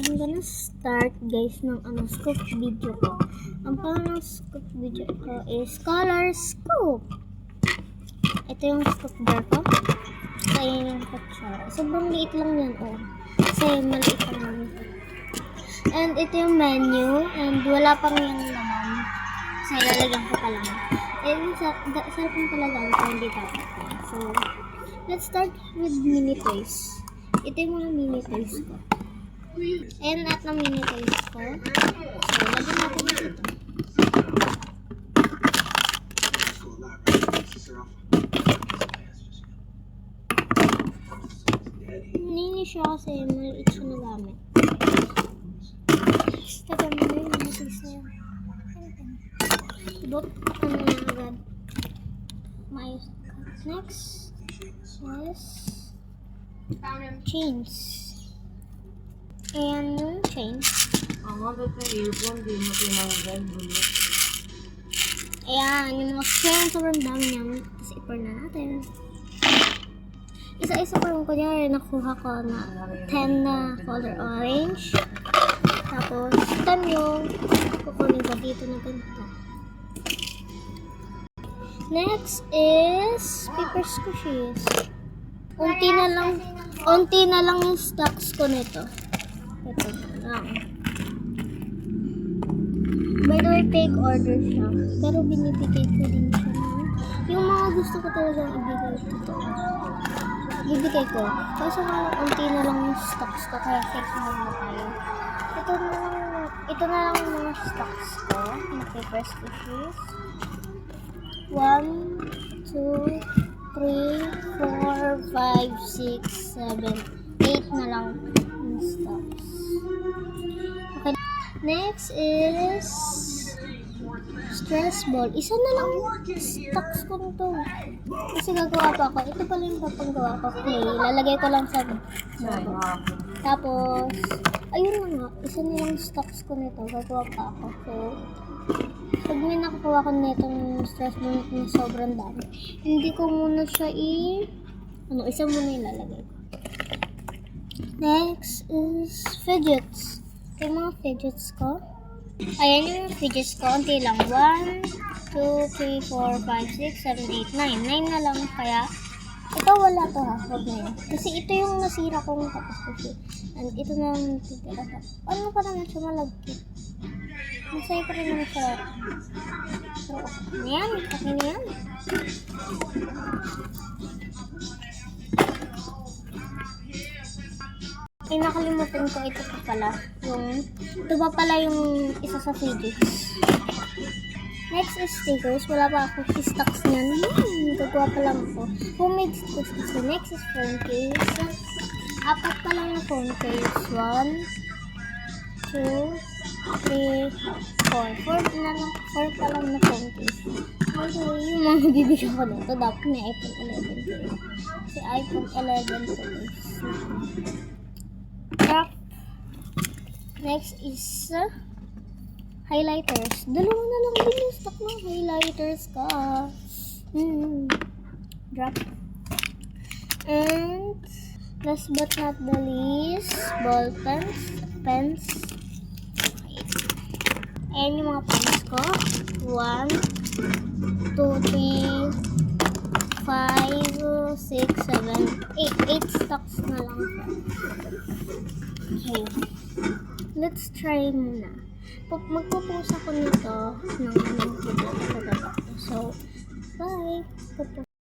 I'm gonna start guys ng scoop video ko. Ang pangalan ng scoop video ko is Color Scoop. Ito yung scoop jar ko. Kaya yung kutsara. Sobrang liit lang yan Kasi maliit lang yan. And ito yung menu. And wala pang yung laman. Kasi lalagyan ko pa lang. And sarap yung talagang ko hindi dapat. So, let's start with mini toys. Ito yung mga mini toys ko. And at ng mini toys ko. So, lagyan natin dito. Nini siya kasi maliit siya na gamit. Lagyan mo na yung mini toys na yun. Ibot ako na agad. Next is chains. Ayan yung chains. Ayan, yung mga chains. Sobrang dami niyan. Tapos ipar na natin. Isa-isa pa yung kunyari nakuha ko na 10 na color orange. Tapos 10 yung kukunin ko dito na ganito. Next is paper squishies. Unti na lang yung stocks ko nito. Ito lang. By the way, take order siya. Pero binibigay ko din siya. Yung mga gusto ko talagang ibigay dito. Ibigay ko. Kaso unti na lang yung stocks ko. Kaya fix mo na tayo. Ito na lang yung mga stocks ko. Yung paper squishies. 1, 2, 3, 4, 5, 6, 7, 8 na lang yung stocks. Okay. Next is stress ball. Isa na lang yung stocks ko nito. Kasi gagawa pa ako. Ito pala yung papagawa ko. Clay. Lalagay ko lang sa Tapos, ayun na nga. Isa na lang stocks ko nito. Gagawa pa ako. So, pag may nakakuha ko nitong stress ball na sobrang dami, hindi ko muna siya isa muna ilalagay ko. Next is fidgets. Yung mga fidgets ko. Ayan yung fidgets ko. Unti lang. 1, 2, 3, 4, 5, 6, 7, 8, 9. 9 na lang. Kaya, ito wala to ha. Huwag na yun. Kasi ito yung nasira kong tapos. And ito na lang titira. Ano pa naman siya malagkit? Masaya pa rin naman siya. So, ayan. Okay na yan. Ay, nakalimutan ko. Ito pa pala. Ito pa pala yung isa sa fidgets. Next is stickers. Wala pa ako stocks niyan. Gagawa pa lang ako. Homemade stickers kasi. Next is phone case. Apat pa lang na phone case. 1, 2, 3, 4. 4 pa lang na phone case. Okay, yung mga bibigyan ko dito. Dapat may iPhone 11 ko. Kasi iPhone 11 ko is next is highlighters. Dalawa na lang din yung stock ng highlighters ka. Drop. And last but not the least, ball pens. Ayan yung mga pens ko. 1, 2, 3, 5, 6, 7, 8 stocks na lang. Okay. Let's try muna. Magpupost ako nito ng video sa baba. So, bye!